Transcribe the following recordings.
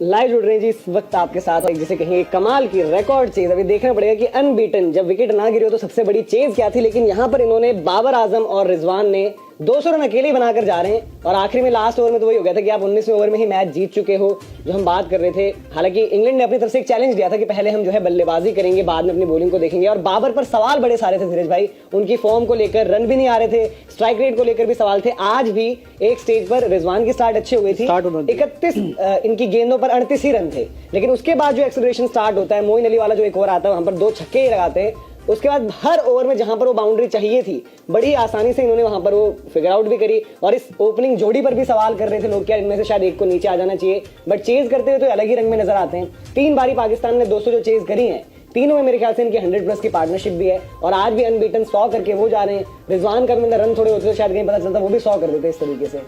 Live जुड़ रहे हैं जी इस वक्त आपके साथ, जिसे कहेंगे कमाल की रिकॉर्ड चेज। अभी देखना पड़ेगा कि अनबीटन जब विकेट ना गिरी हो तो सबसे बड़ी चेज क्या थी, लेकिन यहाँ पर इन्होंने बाबर आजम और रिजवान ने 200 रन अकेले ही बनाकर जा रहे हैं। और आखिरी में लास्ट ओवर में तो वही हो गया था कि आप 19वें ओवर में ही मैच जीत चुके हो, जो हम बात कर रहे थे। हालांकि इंग्लैंड ने अपनी तरफ से एक चैलेंज दिया था कि पहले हम जो है बल्लेबाजी करेंगे, बाद में अपनी बॉलिंग को देखेंगे। और बाबर पर सवाल बड़े सारे थे धीरज भाई, उनकी फॉर्म को लेकर, रन भी नहीं आ रहे थे, स्ट्राइक रेट को लेकर भी सवाल थे। आज भी एक स्टेज पर रिजवान की स्टार्ट अच्छी हुई थी, 31 इनकी गेंदों पर 38 ही रन थे, लेकिन उसके बाद जो एक्सेलरेशन स्टार्ट होता है, मोइन अली वाला जो एक ओवर आता है वहां पर 2 छक्के ही लगाते हैं। उसके बाद हर ओवर में जहां पर वो बाउंड्री चाहिए थी बड़ी आसानी से इन्होंने वहां पर वो फिगर आउट भी करी। और इस ओपनिंग जोड़ी पर भी सवाल कर रहे थे लोग, क्या इनमें से शायद एक को नीचे आ जाना चाहिए, बट चेज करते हुए तो अलग ही रंग में नजर आते हैं। 3 बारी पाकिस्तान ने 200 जो चेज करी हैं, तीनों में मेरे ख्याल से इनकी 100+ की पार्टनरशिप भी है। और आज भी अनबीटन 100 करके वो जा रहे हैं। रिजवान का भी रन थोड़े होते तो शायद कहीं पता चलता, वो भी 100 कर देते इस तरीके से।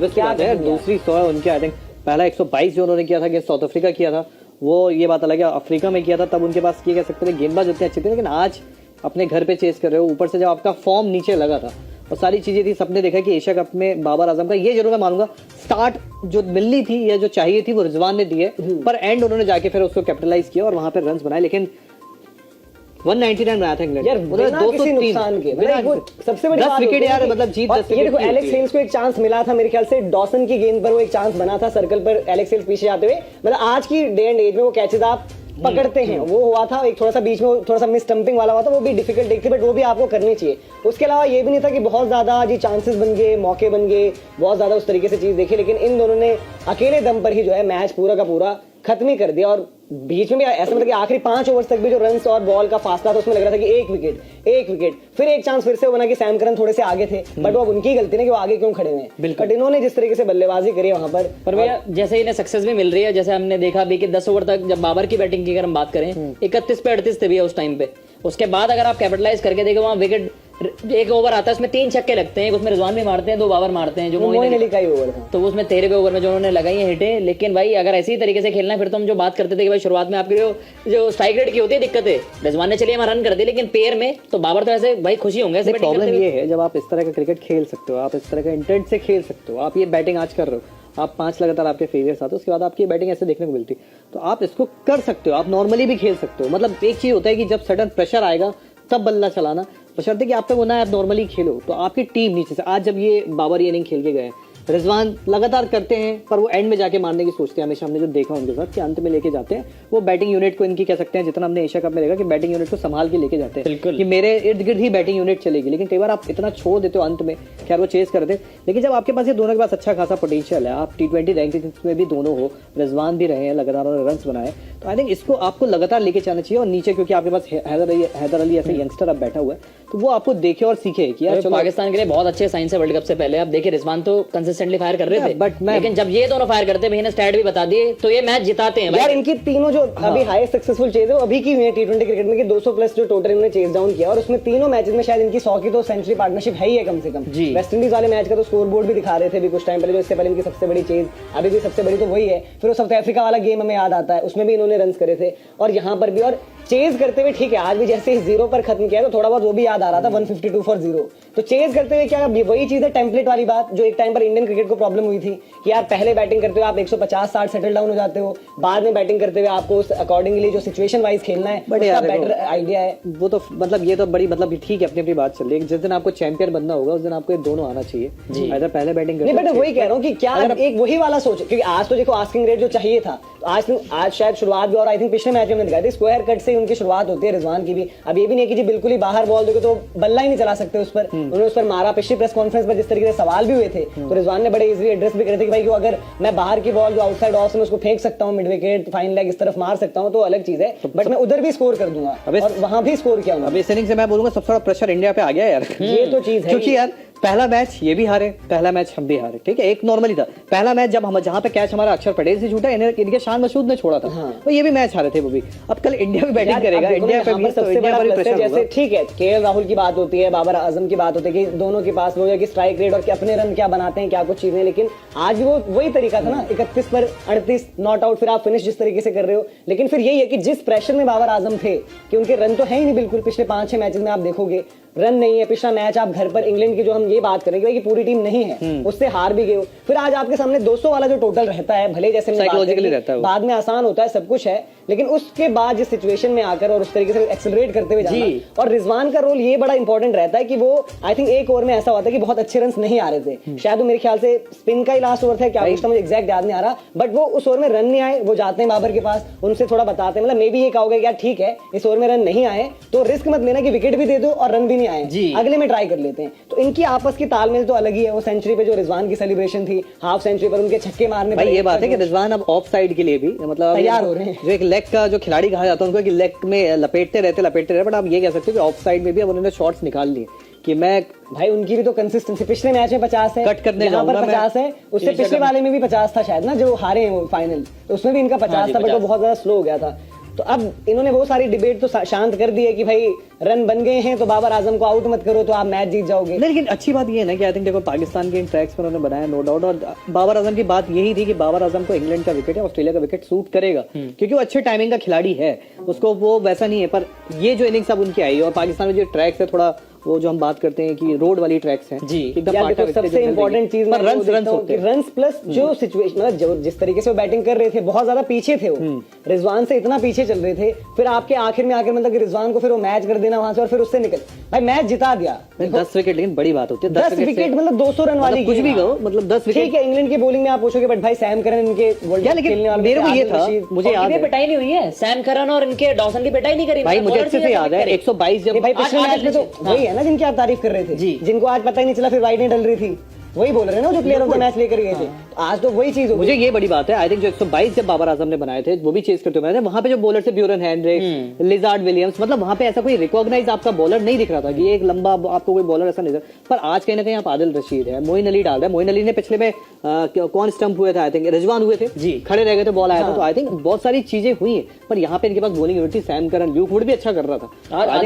क्या दूसरी 100 उनके, आई थिंक पहला 122 जो उन्होंने किया था अगेंस्ट साउथ अफ्रीका किया था, वो ये बात अलग है, अफ्रीका में किया था तब उनके पास ये कह सकते थे गेंदबाज उतने अच्छे थे, लेकिन आज अपने घर पे चेस कर रहे हो, ऊपर से जब आपका फॉर्म नीचे लगा था और सारी चीजें थी, सबने देखा कि एशिया कप में बाबर आजम का ये जरूर मैं मानूंगा स्टार्ट जो मिलनी थी या जो चाहिए थी वो रिजवान ने दी है, पर एंड उन्होंने जाके फिर उसको कैपिटलाइज किया और वहां पे रन्स बनाए। लेकिन 199 बनाया था इंग्लैंड यार, बिना किसी नुकसान के, सबसे बड़ी 10 विकेट यार, मतलब जीत 10 विकेट। देखो एलेक्स हेल्स को एक चांस मिला था मेरे ख्याल से, डॉसन की गेंद पर वो एक चांस बना था सर्कल पर, एलेक्स हेल्स पीछे जाते हुए, मतलब आज की डे एंड एज में वो कैचेस आप पकड़ते हैं, वो हुआ था एक थोड़ा सा बीच में थोड़ा सा मिस स्टंपिंग वाला हुआ था, वो भी डिफिकल्ट एक थी, बट वो भी आपको करनी चाहिए। उसके अलावा ये भी नहीं था कि बहुत ज्यादा जी चांसेस बन गए, मौके बन गए, बहुत ज्यादा उस तरीके से चीज देखी, लेकिन इन दोनों ने अकेले दम पर ही जो है मैच पूरा का पूरा खत्म ही कर दिया। और बीच में भी ऐसा मतलब कि आखिरी 5 ओवर्स तक भी जो रन्स और बॉल का फासला था उसमें लग रहा था कि एक विकेट, फिर एक चांस फिर से बना कि सैम करन थोड़े से आगे थे, बट वो उनकी गलती नहीं कि वो आगे क्यों खड़े हुए हैं। बट इन्होंने जिस तरीके से बल्लेबाजी करी वहां पर भैया जैसे इन्हें सक्सेस भी मिल रही है, जैसे हमने देखा अभी कि 10 ओवर तक जब बाबर की बैटिंग की अगर हम बात करें 31 पे 38 थे भैया उस टाइम पे। उसके बाद अगर आप कैपिटलाइज करके देखो वहां विकेट एक ओवर आता है उसमें 3 छक्के लगते हैं, उसमें रिजवान भी मारते हैं, 2 बाबर मारते हैं, जो मोइन अली का ही ओवर था, तो उसमें 13वें ओवर में जो उन्होंने लगाई है हिटें। लेकिन भाई अगर ऐसी तरीके से खेलना है फिर तो हम जो बात करते थे कि भाई शुरुआत में आपकी जो स्ट्राइक रेट की होती है दिक्कत है, रिजवान ने चलिए हम रन कर दिए, लेकिन पेयर में तो बाबर तो ऐसे भाई खुशी होंगे। ऐसे प्रॉब्लम ये है जब आप इस तरह का क्रिकेट खेल सकते हो, आप इस तरह का इंटेंट से खेल सकते हो, आप ये बैटिंग आज कर रहे हो, आप 5 लगातार आपके फेलियर्स आते, उसके बाद आपकी बैटिंग ऐसे देखने को मिलती, तो आप इसको कर सकते हो, आप नॉर्मली भी खेल सकते हो। मतलब एक चीज होता है कि जब सडन प्रेशर आएगा तब बल्ला चलाना, बशर्ते कि आप पे वो ना आप नॉर्मली खेलो, तो आपकी टीम नीचे से आज जब ये बाबर ये इनिंग खेल के गए, रिजवान लगातार करते हैं पर वो एंड में जाके मारने की सोचते हैं। हमेशा हमने जो देखा उनके साथ कि अंत में लेके जाते हैं वो बैटिंग यूनिट को, इनकी कह सकते हैं जितना हमने एशिया कप में देखा कि बैटिंग यूनिट को संभाल के लेके जाते हैं कि मेरे इर्द गिर्द ही बैटिंग यूनिट चलेगी। लेकिन कई बार आप इतना छोड़ देते हो अंत में, खैर वो चेस करते, लेकिन जब आपके पास ये दोनों के पास अच्छा खासा पोटेंशियल है, आप T20 रैंकिंग्स में भी दोनों हो, रिजवान भी रहे हैं, लगातार रन बनाए, तो आई थिंक इसको आपको लगातार लेके जाना चाहिए। और नीचे क्योंकि आपके पास हैदर अली ऐसे यंगस्टर अब बैठा हुआ है, तो वो आपको देखे और सीखे कि यार पाकिस्तान के लिए बहुत अच्छे साइन है। वर्ल्ड कप से पहले आप देखिए रिजवान तो कंसिस्टेंटली फायर कर रहे थे, लेकिन जब ये दोनों फायर करते हैं, स्टैट भी बता दिए, तो ये मैच जिताते हैं यार। इनकी तीनों जो अभी हाईएस्ट सक्सेसफुल चेज है वो अभी की हुई है T20 क्रिकेट में, कि 200+ जो टोटल इन्होंने चेज डाउन किया, और उसमें तीनों मैचेस में शायद इनकी 100 की तो सेंचुरी पार्टनरशिप है ही है कम से कम। वेस्ट इंडीज वाले मैच का तो स्कोर बोर्ड भी दिखा रहे थे अभी कुछ टाइम पहले, जो इससे पहले इनकी सबसे बड़ी चेज, अभी भी सबसे बड़ी तो वही है। फिर वो साउथ अफ्रीका वाला गेम हमें याद आता है, उसमें भी इन्होंने रन करे थे, और यहाँ पर भी। और चेज करते हुए ठीक है, आज भी जैसे 0 पर खत्म किया तो थोड़ा बहुत वो भी याद आ रहा था, 152 फॉर 0। तो चेज करते हुए क्या वही चीज है, टेम्पलेट वाली बात जो एक टाइम पर इंडियन क्रिकेट को प्रॉब्लम हुई थी कि यार पहले बैटिंग करते हुए आप 150-60 सेटल डाउन हो जाते हो, बाद में बैटिंग करते हुए आपको उस अकॉर्डिंगली जो सिचुएशन वाइज खेलना है उसका बेटर आइडिया है। वो तो मतलब ये तो बड़ी मतलब ठीक है, अपनी अपनी बात चल रही है। जिस दिन आपको चैंपियन बनना होगा उस दिन आपको ये दोनों आना चाहिए, अगर पहले बैटिंग नहीं। बट वही कह रहा हूँ कि क्या एक वही वाला सोच, क्योंकि आज तो देखो आस्किंग रेट जो चाहिए था, आज शायद शुरुआत भी, और आई थिंक पिछले मैच में दिखाई थी स्क्वायर कट से उनकी शुरुआत होती है रिजवान की भी। अब ये भी नहीं कि जी बिल्कुल ही बाहर बॉल दोगे तो बल्ला ही नहीं चला सकते उस पर, उन्होंने उस पर मारा। पिछली प्रेस कॉन्फ्रेंस पर जिस तरीके से सवाल भी हुए थे तो रिजवान ने बड़े इजीली एड्रेस भी करे थे कि भाई अगर मैं बाहर की बॉल जो आउटसाइड ऑफ में उसको फेंक सकता हूँ, मिड विकेट फाइन लेग इस तरफ मार सकता हूँ तो अलग चीज है, बट मैं उधर भी स्कोर कर दूंगा और वहां भी स्कोर किया। अब इस इनिंग से मैं बोलूंगा सबसे बड़ा प्रेशर इंडिया पे आ गया यार, ये तो चीज है, क्योंकि यार पहला मैच ये भी हारे, पहला मैच हम भी हारे, ठीक है, एक नॉर्मली था। पहला मैच जब हम जहां पे कैच हमारा अक्षर पटेल से छूटा, इनके शान मसूद ने छोड़ा था, तो ये भी मैच हारे थे वो भी। अब कल इंडिया भी बैटिंग करेगा, इंडिया पे भी सबसे बड़ा प्रेशर, जैसे ठीक है KL राहुल की बात होती है, बाबर आजम की बात होती है कि दोनों के पास वो है कि स्ट्राइक रेट और कि अपने रन क्या बनाते हैं, क्या कुछ चीजें, लेकिन आज वो वही तरीका था ना, 31 पर 38 नॉट आउट, फिर आप फिनिश जिस तरीके से कर रहे हो। लेकिन फिर यही है कि जिस प्रेशर में बाबर आजम थे कि उनके रन तो है ही नहीं बिल्कुल, पिछले 5-6 मैचेस में आप देखोगे रन नहीं है, पिछला मैच आप घर पर इंग्लैंड की जो हम ये बात करेंगे कि पूरी टीम नहीं है, उससे हार भी गए हो, फिर आज आपके सामने 200 वाला जो टोटल रहता है, भले जैसे साइकोलॉजिकली रहता है, बाद में आसान होता है, सब कुछ है, लेकिन उसके बाद जिस सिचुएशन में आकर और उस तरीके से एक्सेलरेट करते हुए जाना, और रिजवान का रोल ये बड़ा इंपॉर्टेंट रहता है कि वो आई थिंक एक ओवर में ऐसा हुआ था कि बहुत अच्छे रन नहीं आ रहे थे, शायद वो मेरे ख्याल से स्पिन का ही लास्ट ओवर था, क्या कुछ था मुझे एग्जैक्ट याद नहीं आ रहा, बट वो उस ओवर में रन नहीं आए, वो जाते हैं बाबर के पास, उनसे थोड़ा बताते हैं, मतलब मे भी ये कहोगे यार ठीक है इस ओवर में रन नहीं आए तो रिस्क मत लेना कि विकेट भी दे दो और रन भी नहीं आए, अगले में ट्राई कर लेते हैं। तो इनकी आपस की तालमेल तो अलग ही है। वो सेंचुरी पे जो रिजवान की सेलिब्रेशन थी, हाफ सेंचुरी पर उनके छक्के मारने, भाई ये बात है कि रिजवान अब ऑफ साइड के लिए भी मतलब तैयार हो रहे हैं, जो एक लेग का जो खिलाड़ी कहा जाता है उनको कि लेग में लपेटते रहते, बट आप ये कह सकते हो कि ऑफ साइड में भी अब उन्होंने शॉट्स निकाल लिए कि मैं भाई उनकी भी तो कंसिस्टेंसी, पिछले मैच में 50 है, कट करने यहाँ पर 50 है, उससे पिछले वाले में भी 50 था शायद ना, जो हारे हैं वो फाइनल, तो उसमें भी इनका 50 था, बट वो बहुत ज्यादा स्लो हो गया था। तो अब इन्होंने वो सारी डिबेट तो शांत कर दी है कि भाई रन बन गए हैं तो बाबर आजम को आउट मत करो तो आप मैच जीत जाओगे। लेकिन अच्छी बात ये है ना कि आई थिंक देखो पाकिस्तान के इन ट्रैक्स पर उन्होंने बनाया नो डाउट, और बाबर आजम की बात यही थी कि बाबर आजम को इंग्लैंड का विकेट या ऑस्ट्रेलिया का विकेट सूट करेगा क्योंकि वो अच्छे टाइमिंग का खिलाड़ी है, उसको वो वैसा नहीं है। पर ये जो इनिंग्स अब उनकी आई और पाकिस्तान में जो ट्रैक्स है थोड़ा वो जो हम बात करते हैं कि रोड वाली ट्रैक्स हैं जी, सबसे इंपॉर्टेंट चीज रन प्लस जो सिचुएशन, मतलब जिस तरीके से वो बैटिंग कर रहे थे, बहुत ज्यादा पीछे थे वो, रिजवान से इतना पीछे चल रहे थे, फिर आपके आखिर में आकर मतलब कि रिजवान को फिर वो मैच कर देना वहां से और फिर उससे निकल, भाई मैच जिता दिया 10 विकेट, लेकिन बड़ी बात होती है 10 विकेट मतलब 200 रन वाली, कुछ भी कहो मतलब 10 विकेट। ठीक है इंग्लैंड की बॉलिंग में आप पूछोगे बट भाई सैम करन इनके वर्ल्ड कप खेलने वाले, मेरे को ये था, मुझे याद है पिटाई नहीं हुई है सैम करन और इनके डॉसन की पिटाई नहीं करी भाई, मुझे अच्छे से याद है 122 जब भाई पिछले मैच में तो वही है ना जिनकी आप तारीफ कर रहे थे, जिनको आज पता ही नहीं चला फिर वाइड नहीं डल रही थी, वही बोल रहे हैं ना जो प्लेयर ऑफ द मैच लेकर गए थे, तो आज तो वही चीज हो। मुझे ये बड़ी बात है, आई थिंक जो 122 जब बाबर आजम ने बनाए थे वो भी चेस करते हुए वहां पे जो बॉलर थे ब्यूरन हेनरिक्स, लिजार्ड विलियम्स, मतलब वहां पे ऐसा कोई रिकॉग्नाइज आपका बॉलर नहीं दिख रहा था कि एक लंबा आपको कोई बॉलर ऐसा नहीं, पर आज कहीं ना कहीं आप आदिल रशीद है, मोइन अली डाल रहा है, मोइन अली ने पिछले में कौन स्टंप हुए थे, आई थिंक रिजवान हुए थे जी, खड़े रह गए थे, बॉल आया था, तो आई थिंक बहुत सारी चीजें हुई है, पर यहाँ पे इनके पास bowling unity, Sam Curran, Luke Wood भी अच्छा कर रहा था,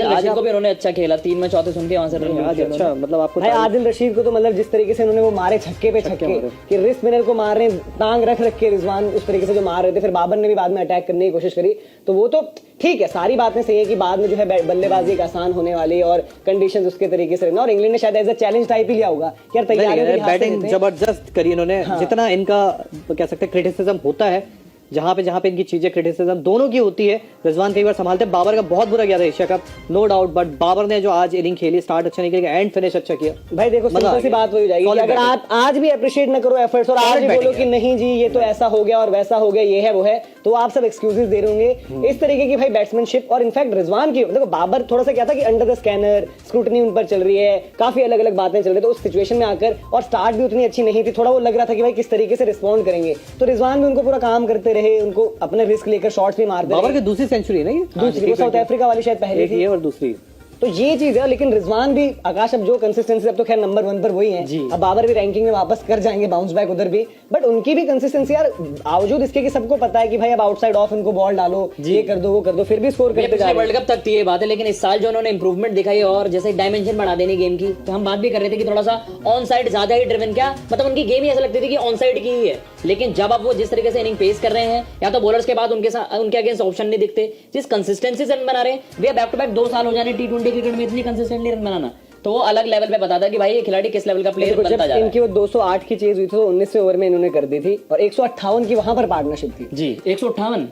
आज को भी उन्होंने अच्छा खेला, 3 में चौथे सुन के वहां से अच्छा, मतलब आपको आदिल रशीद को तो मतलब जिस तरीके से उन्होंने वो मारे छक्के पे छक्के कि रिस्ट स्पिनर को मार रहे हैं, टांग रख के रिजवान उस तरीके से जो मार रहे थे, फिर बाबर ने भी बाद में अटैक करने की कोशिश करी, तो वो तो ठीक है, सारी बातें सही है कि बाद में जो है बल्लेबाजी एक आसान होने वाली और कंडीशंस उसके तरीके से रहना, और इंग्लैंड ने शायद एज अ चैलेंज टाइप ही लिया होगा कि यार तैयारी बैटिंग जबरदस्त करी इन्होंने, जितना इनका कह सकते हैं क्रिटिसिज्म होता है, जहां पे इनकी चीजें क्रिटिसिज्म दोनों की होती है, रिजवान कई बार संभालते, बाबर का बहुत बुरा गया था Asia cup no doubt, but Babar ने जो आज इनिंग खेली, स्टार्ट अच्छा नहीं किया, एंड फिनिश अच्छा किया। भाई देखो सिंपल सी बात हो जाएगी, अगर आप आज भी अप्रिशिएट न करो एफर्ट्स और आज भी बोलो कि नहीं जी ये तो ऐसा हो गया और वैसा हो गया, ये है वो है, तो आप सब एक्सक्यूजेस दे रहे होंगे इस तरीके की भाई बैट्समैनशिप। और इनफैक्ट रिजवान की देखो, बाबर थोड़ा सा क्या था कि अंडर द स्कैनर स्क्रूटनी उन पर चल रही है, काफी अलग अलग बातें चल रही, तो उस सिचुएशन में आकर और स्टार्ट भी उतनी अच्छी नहीं थी, थोड़ा वो लग रहा था कि भाई किस तरीके से रिस्पॉन्ड करेंगे, तो रिजवान भी उनको पूरा काम करते रहे, उनको अपने रिस्क लेकर शॉट्स भी मारते रहे। बाबर की दूसरी सेंचुरी है ना ये, दूसरी साउथ अफ्रीका वाली शायद पहले थी और दूसरी, तो ये चीज है। लेकिन रिजवान भी आकाश अब जो कंसिस्टेंसी, अब तो खैर नंबर 1 पर वही है, अब बाबर भी रैंकिंग में वापस कर जाएंगे बाउंस बैक उधर भी, बट उनकी भी कंसिस्टेंसी यार, बावजूद इसके कि सबको पता है कि भाई अब आउटसाइड ऑफ इनको बॉल डालो, ये कर दो वो कर दो, फिर भी स्कोर करते जा रहे हैं। वर्ल्ड कप तक थी ये बात है, लेकिन इस साल जो उन्होंने इंप्रूवमेंट दिखाई और जैसे डायमेंशन बढ़ा देनी गेम की, तो हम बात भी कर रहे थे कि थोड़ा सा ऑन साइड ज्यादा ही ड्रिवन, क्या मतलब उनकी गेम ही ऐसा लगती थी कि ऑन साइड की ही है, लेकिन जब अब वो जिस तरीके से इनिंग पेस कर रहे हैं, या तो बॉलर्स के बाद उनके अगेंस्ट ऑप्शन नहीं दिखते, जिस कंसिस्टेंसी से रन बना रहे हैं, वे बैक टू बैक 2 साल हो जाने T20 क्रिकेट में इतनी कंसिस्टेंटली रन बनाना, तो वो अलग लेवल पे बताता कि भाई ये खिलाड़ी किस लेवल का प्लेयर बनता जा रहा है। इनकी वो 208 की चेज हुई थी तो 19वें ओवर में इन्होंने कर दी थी, और 158 की वहां पर पार्टनरशिप थी जी, 158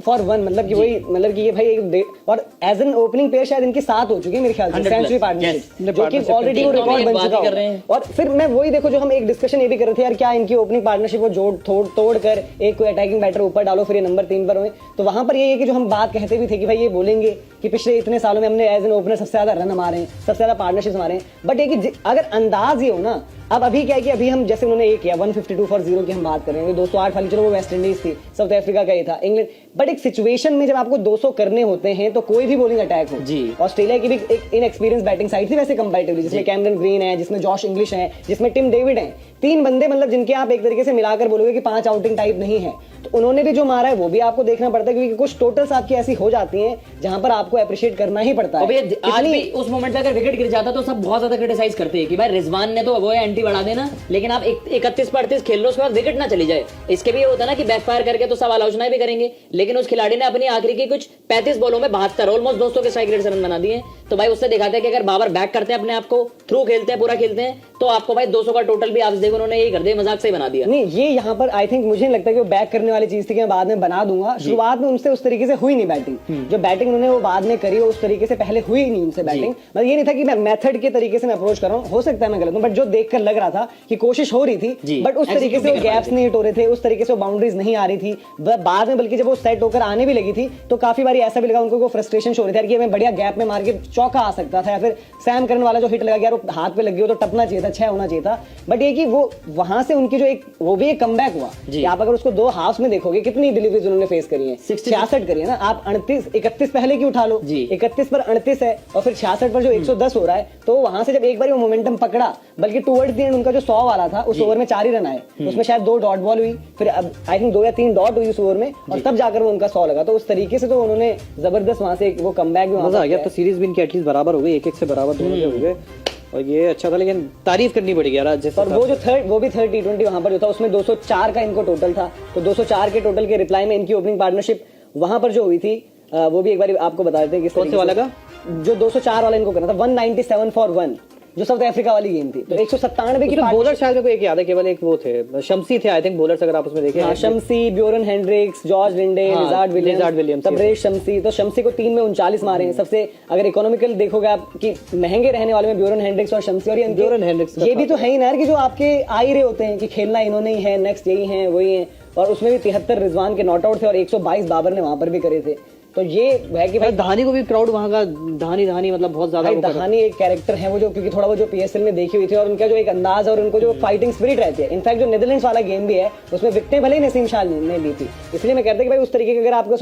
फॉर 1, मतलब कि वही, मतलब कि ये भाई एक, और एज एन ओपनिंग प्लेयर शायद इनकी 7 हो चुकी है मेरे ख्याल से सेंचुरी पार्टनरशिप, जो कि ऑलरेडी वो रिकॉर्ड बन चुका है। और फिर मैं वही देखो, जो हम एक डिस्कशन ये भी कर रहे थे यार, क्या इनकी ओपनिंग पार्टनरशिप को तोड़ कर एक कोई अटैकिंग बैटर ऊपर डालो फिर ये नंबर 3 पर हुए, तो वहां पर ये है कि जो हम बात कहते भी थे कि भाई ये बोलेंगे कि पिछले इतने सालों में हमने एज एन ओपनर सबसे ज्यादा रन हमारे, सबसे ज्यादा पार्टनरशिप हमारे, बट ये कि अगर अंदाज ये हो ना, अब अभी क्या है कि अभी हम जैसे उन्होंने ये किया 152 फॉर 0 की हम बात करेंगे, 208 वाली चलो वो वेस्ट इंडीज थी, साउथ अफ्रीका का ही था, इंग्लैंड, बट एक सिचुएशन में जब आपको 200 करने होते हैं तो कोई भी बॉलिंग अटैक हो जी, ऑस्ट्रेलिया की भी एक इनएक्सपीरियंस बैटिंग साइड थी वैसे कंपैरेटिवली, जिसमें कैमरन ग्रीन है, जिसमें जॉश इंग्लिश है, जिसमें टिम डेविड है, 3 बंदे मतलब जिनके आप एक तरीके से मिलाकर बोलोगे कि 5 आउटिंग टाइप नहीं है, तो उन्होंने भी जो मारा है वो भी आपको देखना पड़ता है, क्योंकि कुछ टोटल्स आपकी ऐसी हो जाती हैं जहां पर आपको अप्रिशिएट करना ही पड़ता अब है। ये आज भी उस मोमेंट पे अगर विकेट गिर जाता तो सब बहुत ज्यादा क्रिटिसाइज करते हैं कि भाई रिजवान ने तो वो है एंटी बढ़ा देना, लेकिन आप 31 पर 38 खेल लो उसके बाद विकेट ना चली जाए। इसके भी ये होता है ना कि बैकफायर करके तो सब आलोचनाएं भी करेंगे, लेकिन उस खिलाड़ी ने अपनी आखिरी की कुछ 35 बॉलों में 72 ऑलमोस्ट 200 के स्ट्राइक रेट से रन बना दिए। तो भाई उससे दिखाते हैं कि अगर बाबर बैक करते हैं अपने आप को, थ्रू खेलते हैं, पूरा खेलते हैं, तो आपको भाई 200 का टोटल भी आप देखो उन्होंने यही कर दिया, मजाक से ही बना दिया। नहीं, ये यहाँ पर आई थिंक मुझे नहीं लगता कि वो बैक करने वाली चीज थी कि मैं बाद में बना दूंगा। शुरुआत में उनसे उस तरीके से हुई नहीं बैटिंग, जो बैटिंग उन्होंने वो बाद में करी उस तरीके से पहले हुई नहीं उनसे बैटिंग। मतलब ये नहीं था कि मैं मेथड के तरीके से मैं अप्रोच कर रहा हूँ, हो सकता है मैं गलत हूँ, बट जो देखकर लग रहा था कि कोशिश हो रही थी, बट उस तरीके से वो गैप्स नहीं हिट हो रहे थे, उस तरीके से वो बाउंड्रीज नहीं आ रही थी बाद में, बल्कि जब वो सेट होकर आने भी लगी थी तो काफी बार ऐसा भी लगा उनको फ्रस्ट्रेशन शो हो रही थी कि मैं बढ़िया गैप में मार के चौका आ सकता था, या फिर सैम करन वाला जो हिट लगा गया वो हाथ पे लग गया तो टपना चाहिए था, 6 होना चाहिए था। बट ये कि वो वहां से उनकी जो एक वो भी एक कमबैक हुआ कि आप अगर उसको 2 हाफ्स में देखोगे कितनी डिलीवरीज उन्होंने फेस करी है, 66 करी है ना। आप 31 पहले की उठा लो, 31 पर 38 है और फिर 66 पर जो 110 हो रहा है, तो वहां से जब एक बार वो मोमेंटम पकड़ा, बल्कि टुवर्ड्स द एंड उनका जो 100 वाला था उस ओवर में 4 ही रन आए, उसमें शायद 2 डॉट बॉल हुई, फिर अब आई थिंक 2 या 3 डॉट हुई उस ओवर में, और तब जाकर वो उनका 100 लगा। तो उस तरीके से तो उन्होंने जबरदस्त वहां से वो कमबैक भी मजा आ गया। तो सीरीज भी इनकी एटलीस्ट बराबर हो गई, 1-1 से बराबर दोनों के हो गए, और ये अच्छा था। लेकिन तारीफ करनी पड़ेगी यार जैसे, और वो जो वो भी थर्ड T20 वहां पर जो था उसमें 204 का इनको टोटल था, तो 204 के टोटल के रिप्लाई में इनकी ओपनिंग पार्टनरशिप वहां पर जो हुई थी वो भी एक बार आपको बता देते हैं कि कौन से वाला का जो 204 वाला इनको करना था, 197 फॉर 1 जो साउथ अफ्रीका वाली गेम थी, तो 197 की बॉलर शायद मेरे को एक याद है, केवल एक वो थे शम्सी थे आई थिंक बॉलर्स, अगर आप उसमें देखें। हाँ, Shamsi, Bjorn Hendricks, George Linde, Lizaad Williams, Tabraiz Shamsi. तो शम्सी को 3 में 39 मारे हैं। सबसे अगर इकोनॉमिकल देखोगे आप कि महंगे रहने वाले में ब्योरन हेंड्रिक्स और शम्सी, और ब्योरन हेंड्रिक्स ये भी तो है ही ना यार कि जो आपके आ ही रहे होते हैं कि खेलना इन्होंने ही है, नेक्स्ट यही है वही है, और उसमें भी 73 रिजवान के नॉट आउट थे और 122 बाबर ने वहां पर भी करे थे। तो ये है कि भाई धानी को भी क्राउड वहां का धानी मतलब बहुत ज्यादा धानी एक कैरेक्टर है वो, जो क्योंकि थोड़ा वो जो PSL में देखी हुई थी, और उनका जो एक अंदाज और उनको जो फाइटिंग स्पिरिट रहती है। इनफैक्ट जो नेदरलैंड्स वाला गेम भी है उसमें विकेटें भले ही नसीम शाह ने ली थी, इसलिए मैं कहता हूं कि भाई उस तरीके के अगर आपको